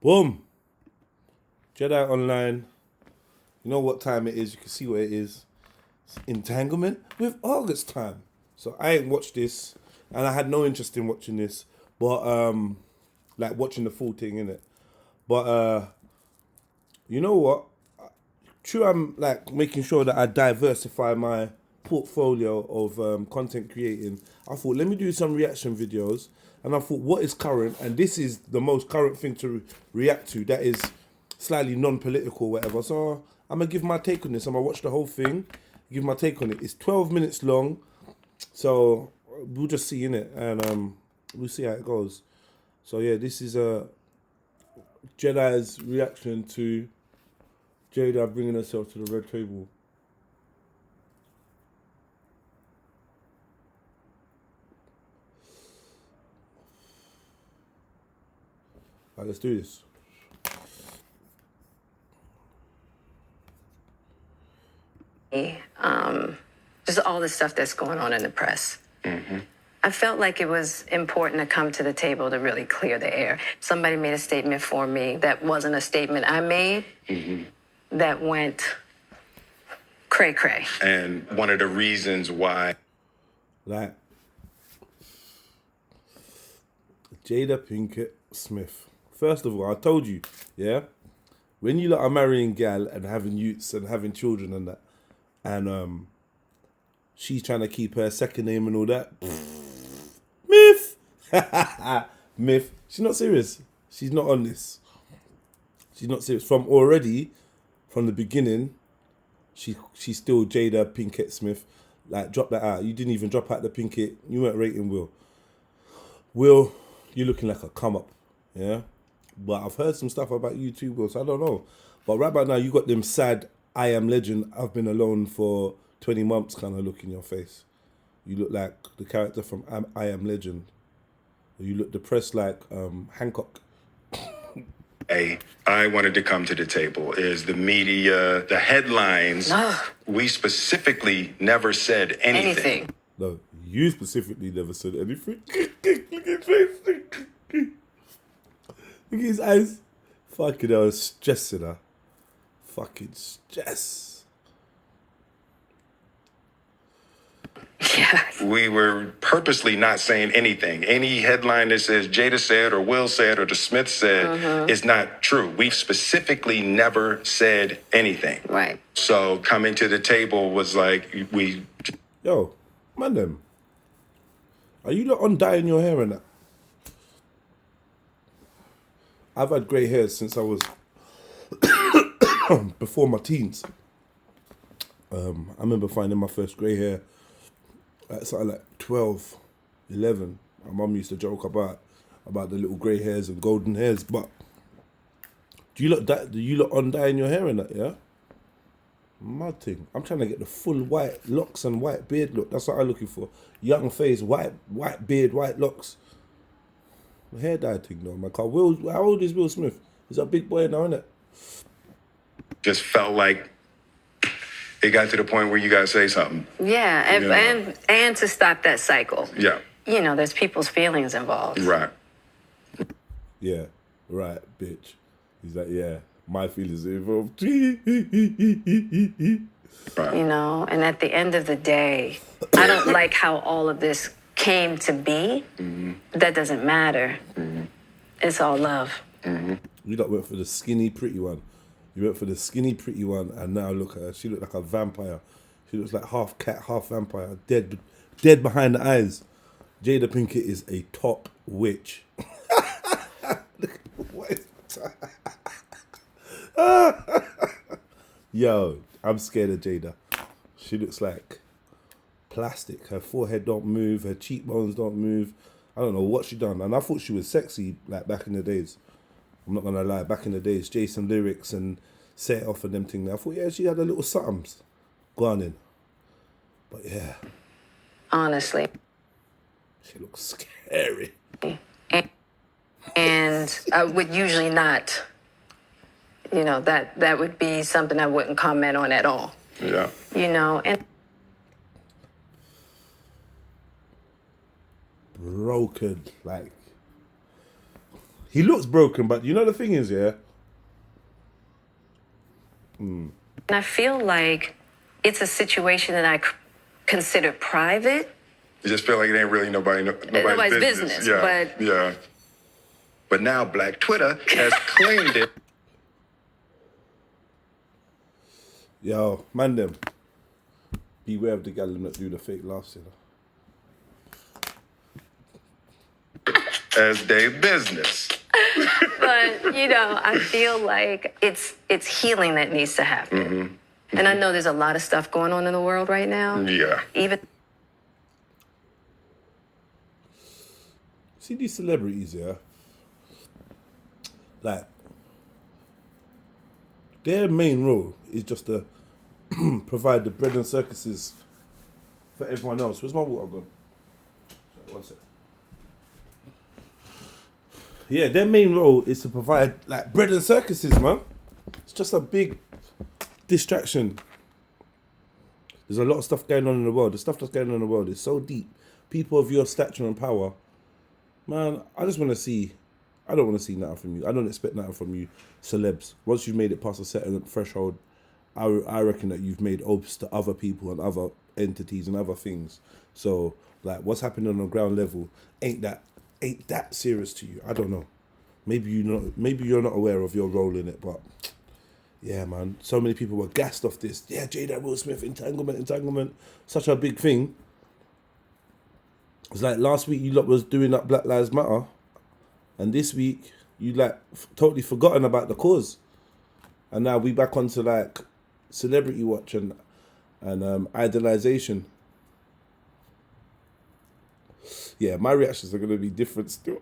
Boom. Jedi Online. You know what time it is. You can see what it is. It's entanglement with August time. So I ain't watched this. And I had no interest in watching this. But, like watching the full thing, innit? But, you know what? True, I'm like making sure that I diversify my portfolio of content creating. I thought, let me do some reaction videos. And I thought, what is current? And this is the most current thing to react to that is slightly non-political, whatever. So I'm going to give my take on this. I'm going to watch the whole thing, give my take on it. It's 12 minutes long. So we'll just see, innit? And we'll see how it goes. So yeah, this is Jedi's reaction to Jada bringing herself to the red table. Right, let's do this. Just all the stuff that's going on in the press. I felt like it was important to come to the table to really clear the air. Somebody made a statement for me that wasn't a statement I made that went cray-cray. And one of the reasons why... Like, Jada Pinkett Smith. First of all, I told you, yeah? When you lot are marrying gal and having youths and having children and that, and she's trying to keep her second name and all that, myth! Myth. She's not serious. She's not on this. She's not serious. From the beginning, she's still Jada Pinkett Smith. Like, drop that out. You didn't even drop out the Pinkett. You weren't rating Will. Will, you're looking like a come up, yeah? But I've heard some stuff about you too, Will, so I don't know. But right about now, you got them sad, I am legend, I've been alone for 20 months kind of look in your face. You look like the character from I Am Legend. You look depressed like Hancock. I wanted to come to the table is the media, the headlines. We specifically never said anything. No, you specifically never said anything. Look at his face. Look at his eyes. Fucking hell, stressing her. Fucking stress. Yeah. We were purposely not saying anything. Any headline that says Jada said or Will said or the Smith said is not true. We've specifically never said anything. Right. So coming to the table was like we... Yo, man them. Are you not undying your hair and that? I've had grey hair since I was before my teens. I remember finding my first grey hair at something like 12, 11. My mum used to joke about the little grey hairs and golden hairs. But do you look undying your hair and that, yeah? Mad thing. I'm trying to get the full white locks and white beard look. That's what I'm looking for. Young face, white beard, white locks. The hair dye thing though, my car. How old is Will Smith? He's a big boy now, isn't it? Just felt like it got to the point where you got to say something. Yeah, and to stop that cycle. Yeah. You know, there's people's feelings involved. Right. Yeah, right, bitch. He's like, yeah, my feelings are involved. Right. You know, and at the end of the day, I don't like how all of this came to be. That doesn't matter. It's all love. You lot went for the skinny, pretty one. You went for the skinny, pretty one, and now look at her. She looked like a vampire. She looks like half cat, half vampire. Dead behind the eyes. Jada Pinkett is a top witch. What is Yo, I'm scared of Jada. She looks like plastic. Her forehead don't move. Her cheekbones don't move. I don't know what she done. And I thought she was sexy like back in the days. I'm not going to lie. Back in the days, Jason Lyrics and Set It Off and them thing. I thought, yeah, she had a little somethings going in. But yeah. Honestly. She looks scary. And I would usually not, you know, that would be something I wouldn't comment on at all. Yeah. You know, and Broken, like He looks broken, but you know the thing is, yeah. And I feel like it's a situation that I consider private. You just feel like it ain't really nobody's business. Yeah, but yeah. But now Black Twitter has claimed it. Yo, man, them. Beware of the gal that do the fake laughs, you know. As their business. But you know, I feel like it's healing that needs to happen. And I know there's a lot of stuff going on in the world right now. Yeah. Even See these celebrities, yeah? Like, their main role is just to provide the bread and circuses for everyone else. Where's my water gone? Sorry, 1 sec. Yeah, their main role is to provide like bread and circuses, man. It's just a big distraction. There's a lot of stuff going on in the world. The stuff that's going on in the world is so deep. People of your stature and power, man, I just want to see. I don't want to see nothing from you. I don't expect nothing from you, celebs. Once you've made it past a certain threshold, I reckon that you've made oaths to other people and other entities and other things. So, like, what's happening on the ground level ain't that serious to you. I don't know. Maybe you're not aware of your role in it, but yeah, man. So many people were gassed off this. Yeah, Jada, Will Smith, entanglement, such a big thing. It's like last week you lot was doing up Black Lives Matter, and this week you like totally forgotten about the cause, and now we back onto like celebrity watch and idolization. Yeah, my reactions are gonna be different still.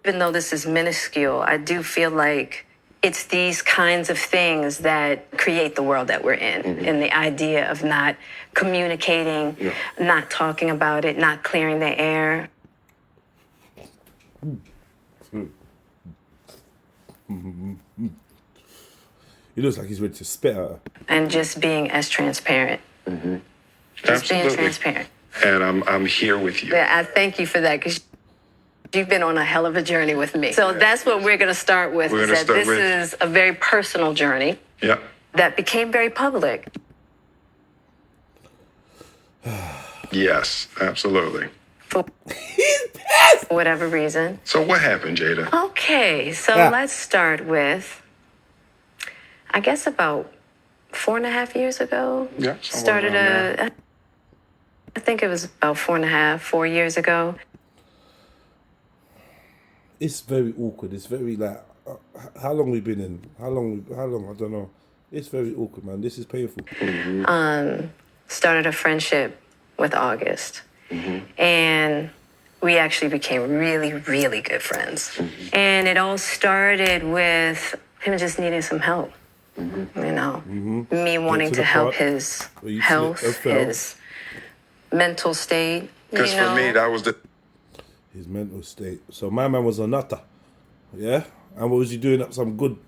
even though this is minuscule, I do feel like it's these kinds of things that create the world that we're in. And the idea of not communicating, not talking about it, not clearing the air. He looks like he's ready to spit at her. And just being as transparent. Just being transparent. And I'm here with you. Yeah, I thank you for that, because you've been on a hell of a journey with me. So that's what we're going to start with. This is a very personal journey. Yeah. That became very public. Yes, absolutely. For whatever reason. So what happened, Jada? Okay, so let's start with, I guess about 4.5 years ago. Yeah. Started I think it was about 4 years ago. It's very awkward. It's very like, how long we been in? How long? I don't know. It's very awkward, man. This is painful. Started a friendship with August. And we actually became really, really good friends. And it all started with him just needing some help. You know, me wanting to help his health, his mental state. Because for me, that was his mental state. So my man was a nutter, yeah. And what was you doing up some good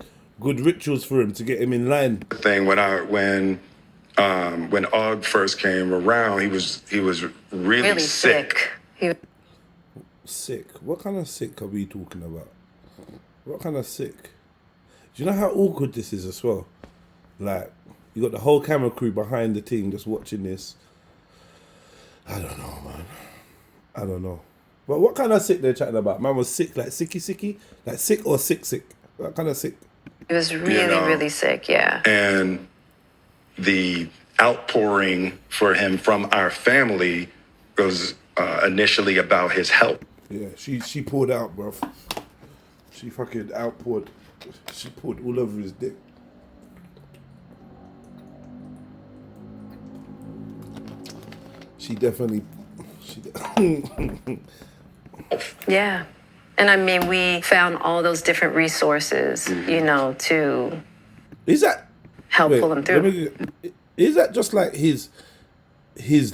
rituals for him to get him in line? thing when Og first came around, he was really sick. Sick. What kind of sick are we talking about? What kind of sick? Do you know how awkward this is as well? Like, you got the whole camera crew behind the thing just watching this. I don't know, man. I don't know. But what kind of sick they're chatting about? Man was sick, like sicky? Like sick or sick? What kind of sick? He was really, really sick, yeah. And the outpouring for him from our family was initially about his health. Yeah, she poured out, bruv. She fucking outpoured. She poured all over his dick. She definitely. Yeah. And I mean, we found all those different resources, you know, to Is that help pull him through. Is that just like his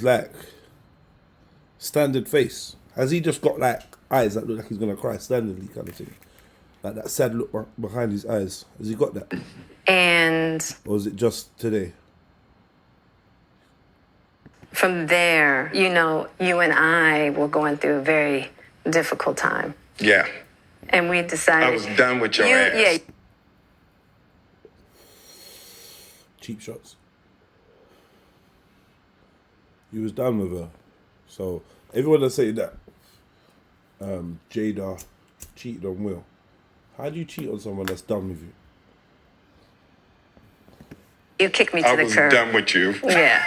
like standard face? Has he just got like eyes that look like he's gonna cry standardly kind of thing? Like that sad look behind his eyes. Has he got that? And Or is it just today? from there, you know, you and I were going through a very difficult time. Yeah. And we decided... I was done with your ass. Yeah. Cheap shots. You was done with her. So everyone that say that Jada cheated on Will, how do you cheat on someone that's done with you? You kicked me to I the was curb. done with you. Yeah.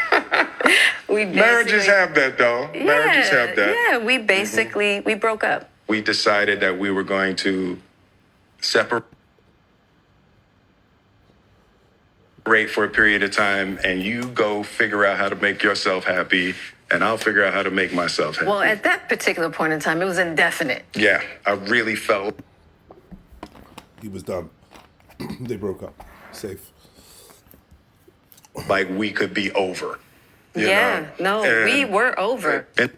We Marriages have that, though. Marriages have that. Yeah, we basically, we broke up. We decided that we were going to separate for a period of time, and you go figure out how to make yourself happy, and I'll figure out how to make myself happy. Well, at that particular point in time, it was indefinite. Yeah, I really felt He was done. They broke up. Safe. like we could be over. you Yeah, know? no, we were over. And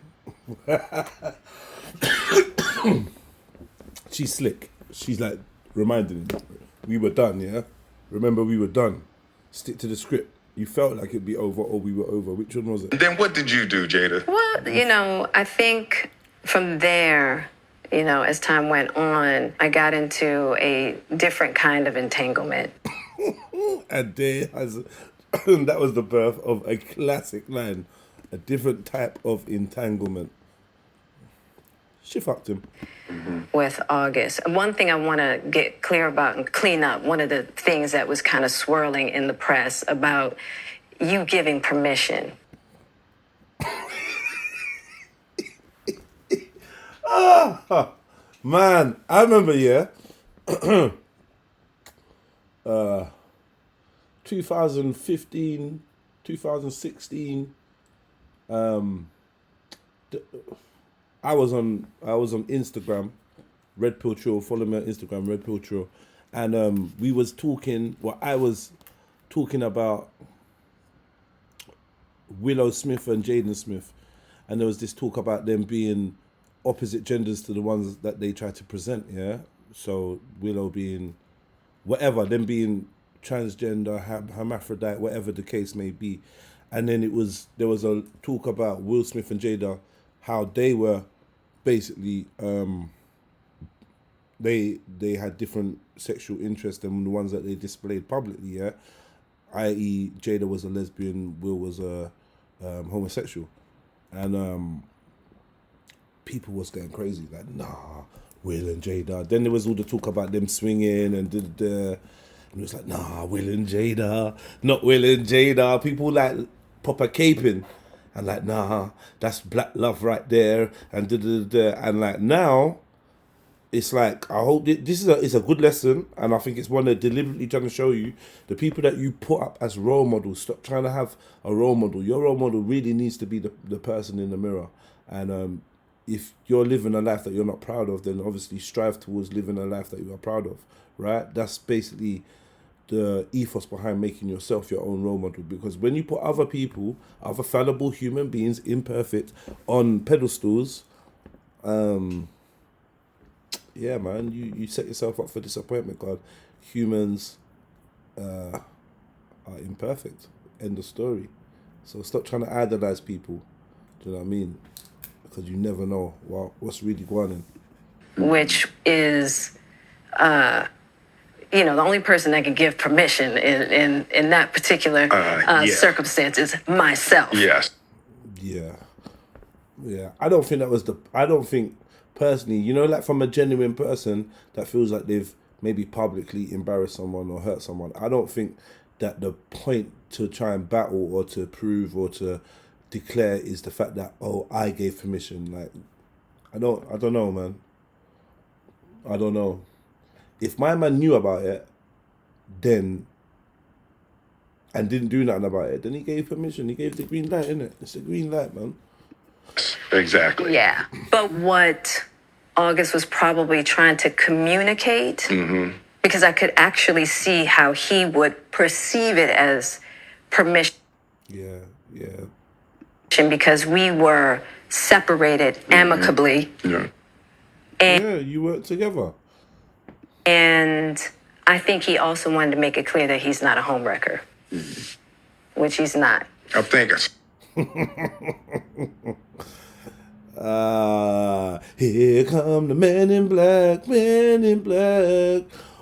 She's slick. She's like reminding him, we were done, yeah? Remember, we were done. Stick to the script. You felt like it'd be over or we were over. Which one was it? then what did you do, Jada? Well, you know, I think from there, you know, as time went on, I got into a different kind of entanglement. And there has, that was the birth of a classic line. A different type of entanglement. She fucked him. With August. One thing I want to get clear about and clean up, one of the things that was kind of swirling in the press about you giving permission. Man, I remember, 2015, 2016, I was on Instagram, REDPILLTRILL. Follow me on Instagram, REDPILLTRILL, and we was talking. Well, I was talking about Willow Smith and Jaden Smith, and there was this talk about them being opposite genders to the ones that they try to present. Yeah, so Willow being whatever, them being transgender, hermaphrodite, whatever the case may be, and then there was a talk about Will Smith and Jada, how they were basically they had different sexual interests than the ones that they displayed publicly, yeah. I.e., Jada was a lesbian, Will was a homosexual, and people was going crazy like, nah, Will and Jada. Then there was all the talk about them swinging and and it was like, nah, Will and Jada, not Will and Jada. People like proper caping. And like, nah, that's black love right there, and and like now, it's like, I hope this is a good lesson, and I think it's one that deliberately trying to show you the people that you put up as role models. Stop trying to have a role model. Your role model really needs to be the person in the mirror, and if you're living a life that you're not proud of, then obviously strive towards living a life that you are proud of, right? That's basically the ethos behind making yourself your own role model. Because when you put other people, other fallible human beings, imperfect, on pedestals, yeah, man, you set yourself up for disappointment, God. Humans are imperfect. End of story. So stop trying to idolize people. Do you know what I mean? Because you never know what's really going on. Which is, you know, the only person that can give permission in that particular circumstance is myself. Yes. Yeah. I don't think personally, you know, like from a genuine person that feels like they've maybe publicly embarrassed someone or hurt someone, I don't think that the point to try and battle or to prove or to declare is the fact that, oh, I gave permission. Like, I don't know, man. I don't know. If my man knew about it, then, and didn't do nothing about it, then he gave permission. He gave the green light, innit? It's the green light, man. Exactly. Yeah. But what August was probably trying to communicate, because I could actually see how he would perceive it as permission. Yeah. Because we were separated amicably. Yeah. Yeah, you work together. And I think he also wanted to make it clear that he's not a homewrecker, which he's not. I think Here come the men in black,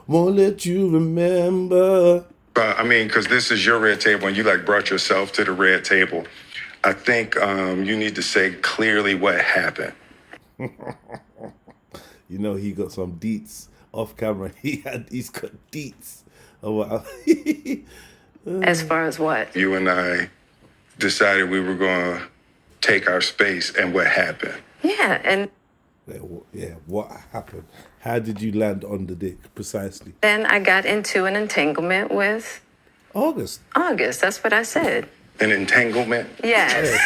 won't let you remember. I mean, because this is your red table and you like brought yourself to the red table. I think you need to say clearly what happened. You know, he got some deets off camera. He's got deets. Oh, wow. As far as what? You and I decided we were going to take our space, and what happened? Yeah, and Yeah, what happened? How did you land on the dick precisely? then I got into an entanglement with August. August. That's what I said. An entanglement? Yes.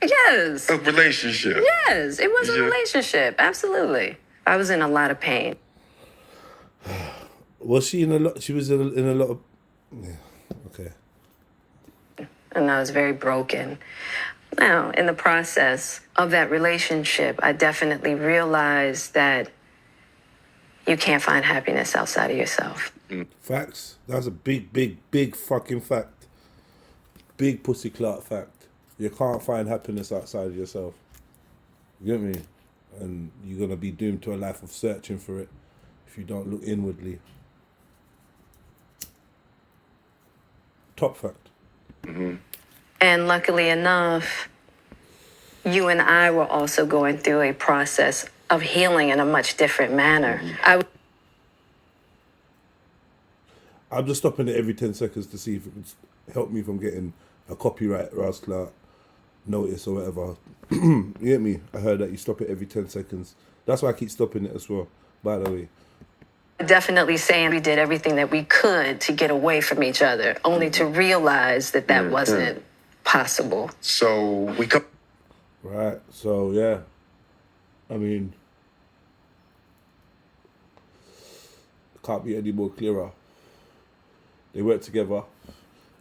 Yes. A relationship? Yes. It was a Yeah. relationship. Absolutely. I was in a lot of pain. Was she in a lot? She was in a lot of. Yeah. Okay. And I was very broken. Now, in the process of that relationship, I definitely realized that you can't find happiness outside of yourself. Facts. That's a big fucking fact. Big pussy clout fact. You can't find happiness outside of yourself. You get me? And you're gonna be doomed to a life of searching for it if you don't look inwardly. Top fact. And luckily enough, you and I were also going through a process of healing in a much different manner. I'm just stopping it every 10 seconds to see if it could help me from getting a copyright Rasclar notice or whatever. You get me? I heard that you stop it every 10 seconds. That's why I keep stopping it as well, by the way. Definitely saying we did everything that we could to get away from each other, only to realize that that wasn't possible. So we come. Right, so yeah. I mean, can't be any more clearer. They worked together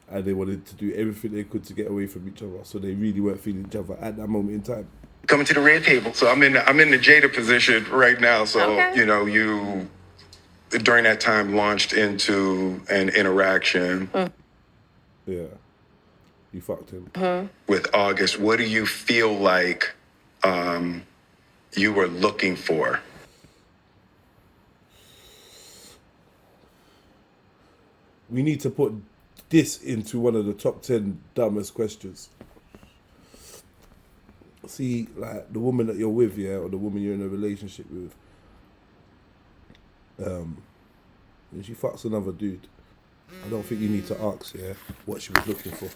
and they wanted to do everything they could to get away from each other. So they really weren't feeling each other at that moment in time. Coming to the red table. So I'm in the Jada position right now. So, Okay. you know, you during that time launched into an interaction Yeah. You fucked him. with August. What do you feel like you were looking for? We need to put this into one of the top 10 dumbest questions. See, like the woman that you're with, yeah, or the woman you're in a relationship with, and she fucks another dude. I don't think you need to ask, yeah, what she was looking for.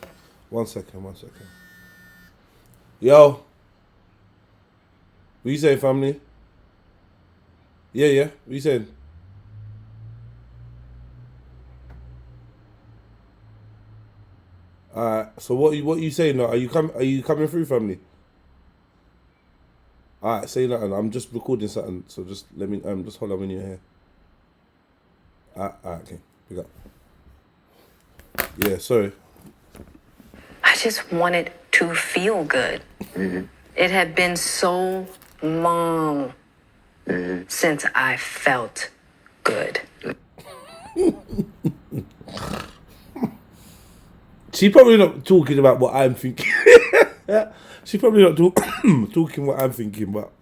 One second. Yo. What you saying, family? Yeah. What you saying? So what you saying now? Are you coming through, family? Alright, say nothing. I'm just recording something, so just let me just hold on when you're here. Alright, okay. Pick up. Yeah, sorry. I just wanted to feel good. It had been so long since I felt good. She probably not talking about what I'm thinking. She probably not talking what I'm thinking, but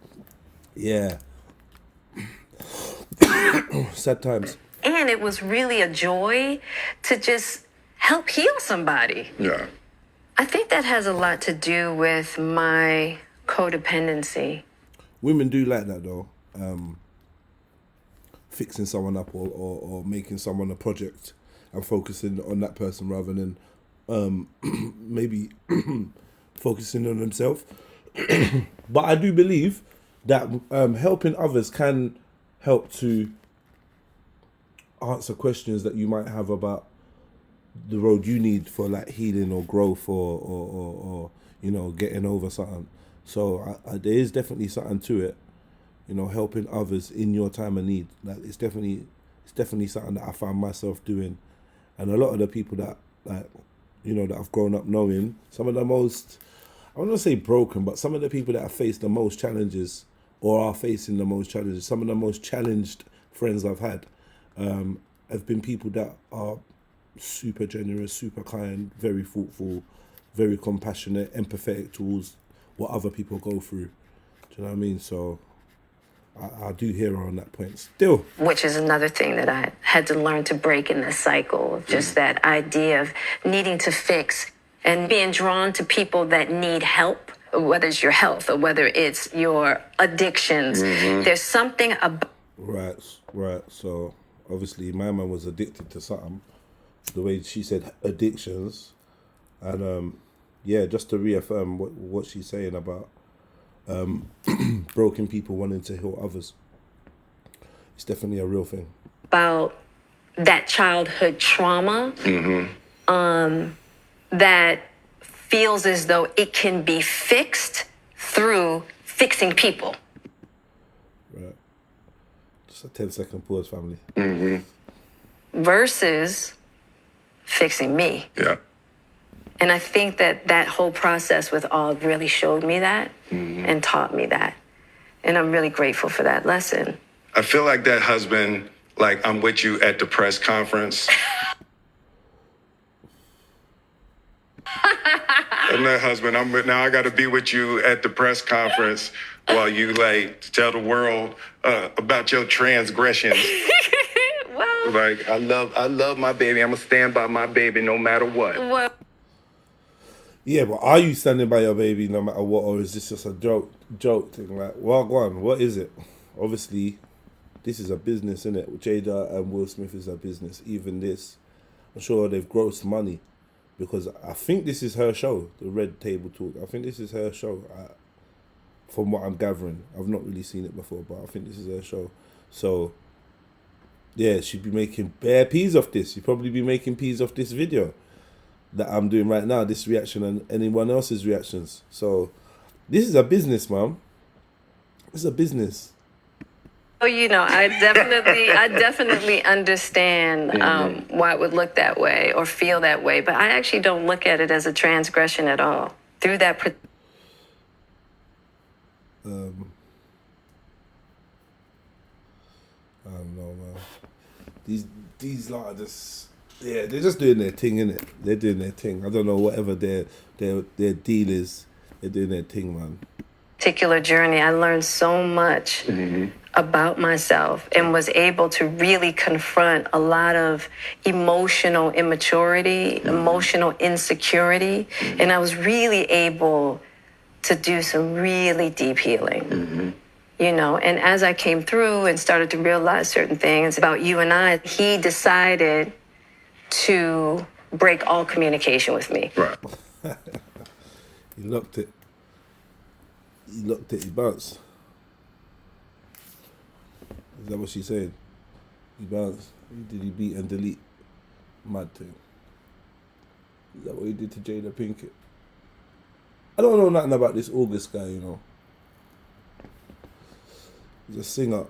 yeah. Sad times. And it was really a joy to just help heal somebody. Yeah. I think that has a lot to do with my codependency. Women do like that though. Fixing someone up or making someone a project and focusing on that person rather than maybe focusing on themselves. But I do believe that helping others can help to answer questions that you might have about the road you need for like healing or growth or you know, getting over something. So there is definitely something to it, you know, helping others in your time of need. Like it's definitely something that I found myself doing, and a lot of the people that, like, you know, that I've grown up knowing, some of the most, I want to say broken, but some of the people that have faced the most challenges or are facing the most challenges, some of the most challenged friends I've had have been people that are super generous, super kind, very thoughtful, very compassionate, empathetic towards what other people go through. Do you know what I mean? So I do hear her on that point still. Which is another thing that I had to learn to break in this cycle. Just that idea of needing to fix and being drawn to people that need help, whether it's your health or whether it's your addictions. There's something about... Right. So obviously my man was addicted to something. The way she said addictions. And yeah, just to reaffirm what she's saying about broken people wanting to heal others. It's definitely a real thing. About that childhood trauma that feels as though it can be fixed through fixing people. Right. Just a 10-second pause, family. Versus fixing me. Yeah. And I think that whole process with Aud really showed me that and taught me that. And I'm really grateful for that lesson. I feel like that husband, like I'm with you at the press conference. And that husband, now I got to be with you at the press conference while you like tell the world about your transgressions. Well, Like I love my baby. I'm gonna stand by my baby no matter what. well, Yeah, but are you standing by your baby no matter what, or is this just a joke thing? Like, well, go on, what is it? Obviously, this is a business, isn't it? Jada and Will Smith is a business. Even this, I'm sure they've grossed money, because I think this is her show, the Red Table Talk. I think this is her show, from what I'm gathering. I've not really seen it before, but I think this is her show. So, yeah, she'd be making bare peas off this. She'd probably be making peas off this video that I'm doing right now, this reaction and anyone else's reactions. So this is a business, mom. It's a business. oh, you know, I definitely understand why it would look that way or feel that way, but I actually don't look at it as a transgression at all. Through that, I don't know, man. These lot are just, yeah, they're just doing their thing, innit? They're doing their thing. I don't know, whatever their deal is, they're doing their thing, man. particular journey, I learned so much about myself and was able to really confront a lot of emotional immaturity, emotional insecurity, and I was really able to do some really deep healing. You know, and as I came through and started to realize certain things about you and I, he decided to break all communication with me. Right. He looked it. He bounced. Is that what she's saying? He bounced. Did he beat and delete? Mad thing. Is that what he did to Jada Pinkett? I don't know nothing about this August guy, you know. He's a singer.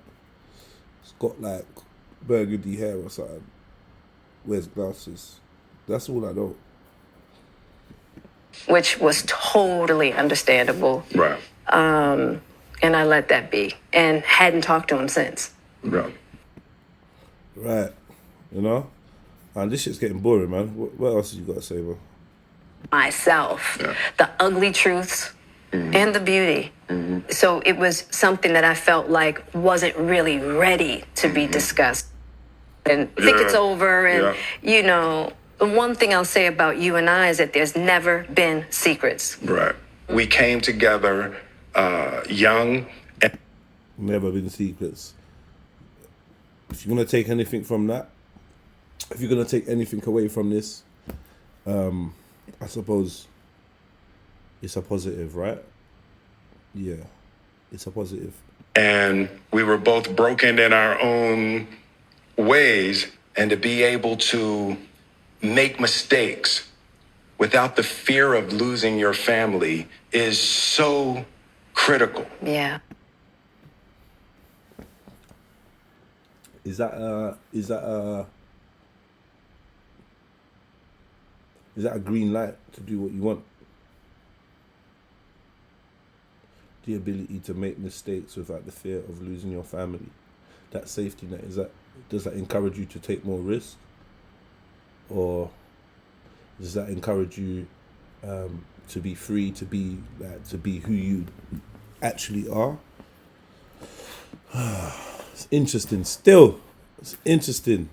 He's got like burgundy hair or something. Wears glasses. That's all I know. Which was totally understandable. Right. And I let that be and hadn't talked to him since. Right. Right. You know? And this shit's getting boring, man. What else you got to say, bro? Myself, Yeah. the ugly truths and the beauty. So it was something that I felt like wasn't really ready to be discussed. And I think Yeah. it's over. And, Yeah. you know, the one thing I'll say about you and I is that there's never been secrets. Right. We came together young. And Never been secrets. If you're going to take anything from that, if you're going to take anything away from this, I suppose it's a positive, right? Yeah, it's a positive. and we were both broken in our own ways, and to be able to make mistakes without the fear of losing your family is so critical. Yeah. Is that a green light to do what you want? The ability to make mistakes without the fear of losing your family. That safety net, does that encourage you to take more risk? Or does that encourage you to be free, to be who you actually are. It's interesting. Still, it's interesting.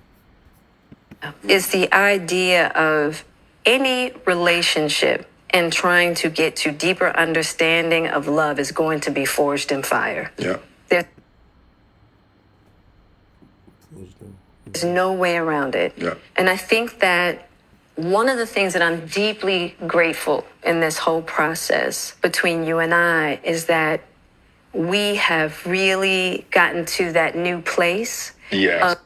Is the idea of any relationship and trying to get to deeper understanding of love is going to be forged in fire. Yeah. There's no way around it. Yeah. And I think that one of the things that I'm deeply grateful in this whole process between you and I is that we have really gotten to that new place. Yes.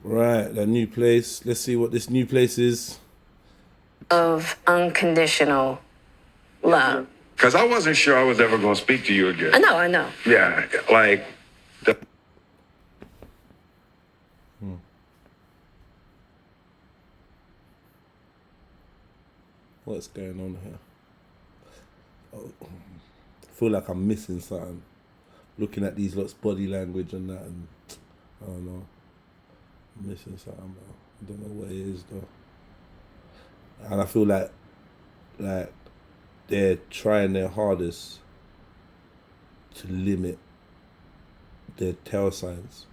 Right, that new place. Let's see what this new place is. Of unconditional love. Because I wasn't sure I was ever going to speak to you again. I know. Yeah, like the What's going on here? Oh, I feel like I'm missing something. Looking at these lots' body language and that, and I don't know. I'm missing something, bro. I don't know what it is though. And I feel like they're trying their hardest to limit their tail signs.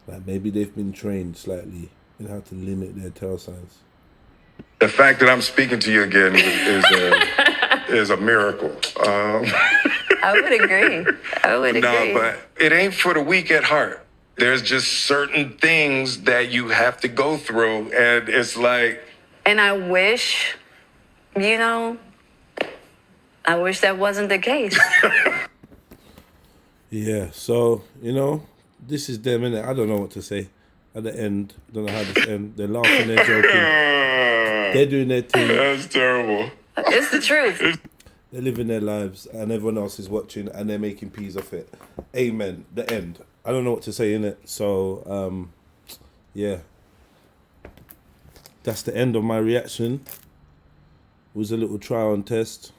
Like maybe they've been trained slightly in how to limit their tail signs. the fact that I'm speaking to you again is a miracle. I would agree. I would agree. No, but it ain't for the weak at heart. There's just certain things that you have to go through, and it's like. And I wish, I wish that wasn't the case. Yeah, so, this is them, innit? I don't know what to say. At the end, I don't know how this ends. They're laughing, they're joking. They're doing their thing. That's terrible. It's the truth. They're living their lives, and everyone else is watching, and they're making peas off it. Amen. The end. I don't know what to say, innit? So, yeah. That's the end of my reaction. It was a little trial and test.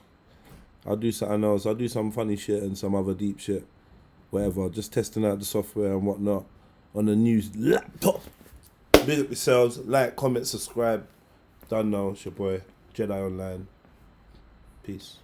I'll do something else. I'll do some funny shit and some other deep shit. Whatever. Just testing out the software and whatnot on a new laptop. Big up yourselves. Like, comment, subscribe. Done now. It's your boy, Jedi Online. Peace.